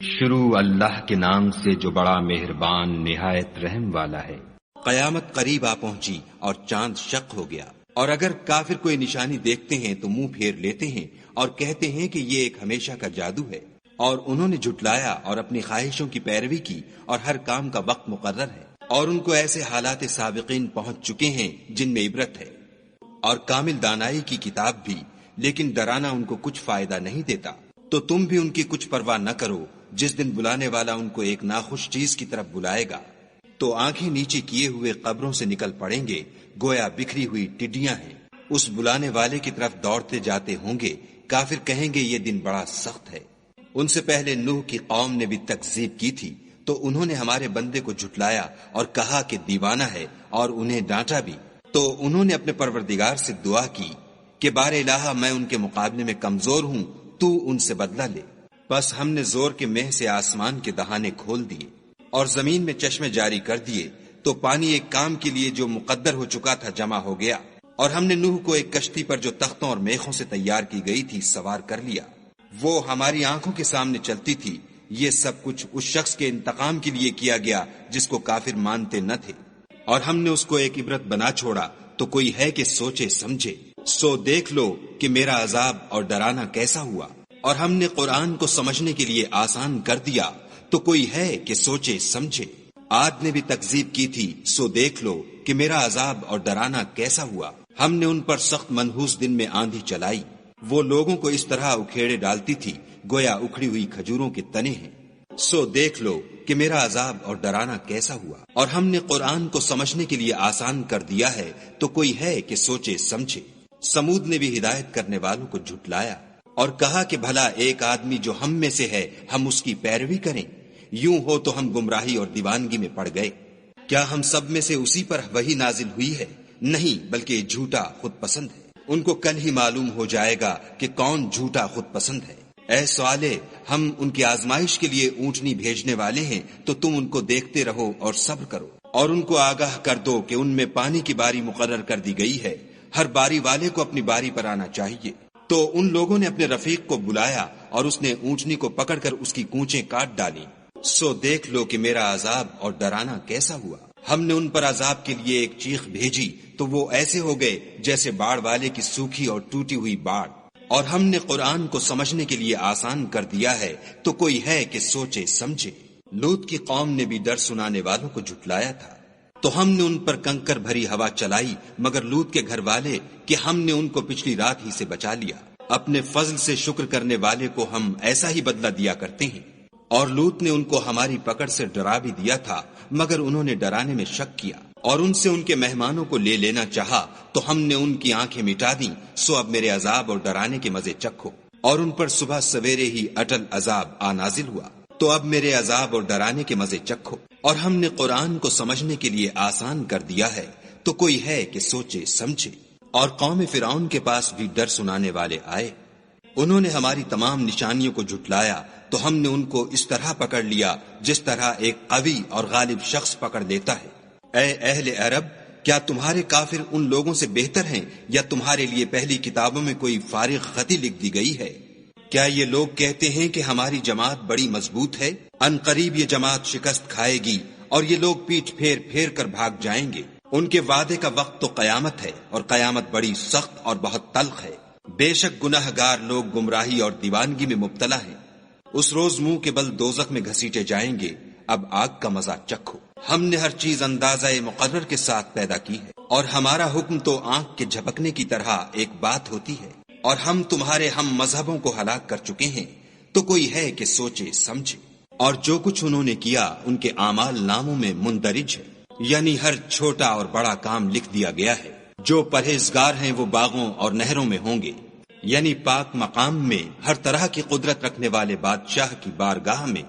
شروع اللہ کے نام سے جو بڑا مہربان نہایت رحم والا ہے۔ قیامت قریب آ پہنچی اور چاند شق ہو گیا، اور اگر کافر کوئی نشانی دیکھتے ہیں تو منہ پھیر لیتے ہیں اور کہتے ہیں کہ یہ ایک ہمیشہ کا جادو ہے، اور انہوں نے جھٹلایا اور اپنی خواہشوں کی پیروی کی، اور ہر کام کا وقت مقرر ہے، اور ان کو ایسے حالات سابقین پہنچ چکے ہیں جن میں عبرت ہے، اور کامل دانائی کی کتاب بھی، لیکن ڈرانا ان کو کچھ فائدہ نہیں دیتا۔ تو تم بھی ان کی کچھ پرواہ نہ کرو، جس دن بلانے والا ان کو ایک ناخوش چیز کی طرف بلائے گا تو آنکھیں نیچے کیے ہوئے قبروں سے نکل پڑیں گے، گویا بکھری ہوئی ٹڈیاں ہیں۔ اس بلانے والے کی طرف دوڑتے جاتے ہوں گے، کافر کہیں گے یہ دن بڑا سخت ہے۔ ان سے پہلے نوح کی قوم نے بھی تکذیب کی تھی، تو انہوں نے ہمارے بندے کو جھٹلایا اور کہا کہ دیوانہ ہے، اور انہیں ڈانٹا بھی۔ تو انہوں نے اپنے پروردگار سے دعا کی کہ بار الہ میں ان کے مقابلے میں کمزور ہوں، تو ان سے بدلہ لے۔ بس ہم نے زور کے مہ سے آسمان کے دہانے کھول دیے اور زمین میں چشمے جاری کر دیے، تو پانی ایک کام کے لیے جو مقدر ہو چکا تھا جمع ہو گیا، اور ہم نے نوح کو ایک کشتی پر جو تختوں اور میخوں سے تیار کی گئی تھی سوار کر لیا۔ وہ ہماری آنکھوں کے سامنے چلتی تھی۔ یہ سب کچھ اس شخص کے انتقام کے لیے کیا گیا جس کو کافر مانتے نہ تھے، اور ہم نے اس کو ایک عبرت بنا چھوڑا، تو کوئی ہے کہ سوچے سمجھے۔ سو دیکھ لو کہ میرا عذاب اور ڈرانا کیسا ہوا، اور ہم نے قرآن کو سمجھنے کے لیے آسان کر دیا، تو کوئی ہے کہ سوچے سمجھے۔ عاد نے بھی تکذیب کی تھی، سو دیکھ لو کہ میرا عذاب اور ڈرانا کیسا ہوا۔ ہم نے ان پر سخت منحوس دن میں آندھی چلائی، وہ لوگوں کو اس طرح اکھیڑے ڈالتی تھی گویا اکھڑی ہوئی کھجوروں کے تنے ہیں۔ سو دیکھ لو کہ میرا عذاب اور ڈرانا کیسا ہوا، اور ہم نے قرآن کو سمجھنے کے لیے آسان کر دیا ہے، تو کوئی ہے کہ سوچے سمجھے۔ سمود نے بھی ہدایت کرنے والوں کو جھٹلایا اور کہا کہ بھلا ایک آدمی جو ہم میں سے ہے ہم اس کی پیروی کریں، یوں ہو تو ہم گمراہی اور دیوانگی میں پڑ گئے۔ کیا ہم سب میں سے اسی پر وحی نازل ہوئی ہے؟ نہیں، بلکہ جھوٹا خود پسند ہے۔ ان کو کل ہی معلوم ہو جائے گا کہ کون جھوٹا خود پسند ہے۔ اے صالح، ہم ان کی آزمائش کے لیے اونٹنی بھیجنے والے ہیں، تو تم ان کو دیکھتے رہو اور صبر کرو، اور ان کو آگاہ کر دو کہ ان میں پانی کی باری مقرر کر دی گئی ہے، ہر باری والے کو اپنی باری پر آنا چاہیے۔ تو ان لوگوں نے اپنے رفیق کو بلایا اور اس نے اونٹنی کو پکڑ کر اس کی کونچیں کاٹ ڈالی۔ سو دیکھ لو کہ میرا عذاب اور ڈرانا کیسا ہوا۔ ہم نے ان پر عذاب کے لیے ایک چیخ بھیجی، تو وہ ایسے ہو گئے جیسے باڑ والے کی سوکھی اور ٹوٹی ہوئی باڑ۔ اور ہم نے قرآن کو سمجھنے کے لیے آسان کر دیا ہے، تو کوئی ہے کہ سوچے سمجھے۔ لوط کی قوم نے بھی ڈر سنانے والوں کو جھٹلایا تھا، تو ہم نے ان پر کنکر بھری ہوا چلائی، مگر لوط کے گھر والے کہ ہم نے ان کو پچھلی رات ہی سے بچا لیا۔ اپنے فضل سے شکر کرنے والے کو ہم ایسا ہی بدلہ دیا کرتے ہیں۔ اور لوط نے ان کو ہماری پکڑ سے ڈرا بھی دیا تھا، مگر انہوں نے ڈرانے میں شک کیا، اور ان سے ان کے مہمانوں کو لے لینا چاہا، تو ہم نے ان کی آنکھیں مٹا دیں۔ سو اب میرے عذاب اور ڈرانے کے مزے چکھو۔ اور ان پر صبح سویرے ہی اٹل عذاب آ نازل ہوا، تو اب میرے عذاب اور ڈرانے کے مزے چکھو۔ اور ہم نے قرآن کو سمجھنے کے لیے آسان کر دیا ہے، تو کوئی ہے کہ سوچے سمجھے۔ اور قوم فرعون کے پاس بھی ڈر سنانے والے آئے، انہوں نے ہماری تمام نشانیوں کو جھٹلایا، تو ہم نے ان کو اس طرح پکڑ لیا جس طرح ایک قوی اور غالب شخص پکڑ لیتا ہے۔ اے اہل عرب، کیا تمہارے کافر ان لوگوں سے بہتر ہیں، یا تمہارے لیے پہلی کتابوں میں کوئی فارغ خطی لکھ دی گئی ہے؟ کیا یہ لوگ کہتے ہیں کہ ہماری جماعت بڑی مضبوط ہے؟ ان قریب یہ جماعت شکست کھائے گی، اور یہ لوگ پیٹھ پھیر پھیر کر بھاگ جائیں گے۔ ان کے وعدے کا وقت تو قیامت ہے، اور قیامت بڑی سخت اور بہت تلخ ہے۔ بے شک گناہ گار لوگ گمراہی اور دیوانگی میں مبتلا ہیں۔ اس روز منہ کے بل دوزخ میں گھسیٹے جائیں گے۔ اب آگ کا مزہ چکھو۔ ہم نے ہر چیز اندازہ مقرر کے ساتھ پیدا کی ہے، اور ہمارا حکم تو آنکھ کے جھپکنے کی طرح ایک بات ہوتی ہے۔ اور ہم تمہارے ہم مذہبوں کو ہلاک کر چکے ہیں، تو کوئی ہے کہ سوچے سمجھے۔ اور جو کچھ انہوں نے کیا ان کے اعمال ناموں میں مندرج ہے، یعنی ہر چھوٹا اور بڑا کام لکھ دیا گیا ہے۔ جو پرہیزگار ہیں وہ باغوں اور نہروں میں ہوں گے، یعنی پاک مقام میں ہر طرح کی قدرت رکھنے والے بادشاہ کی بارگاہ میں۔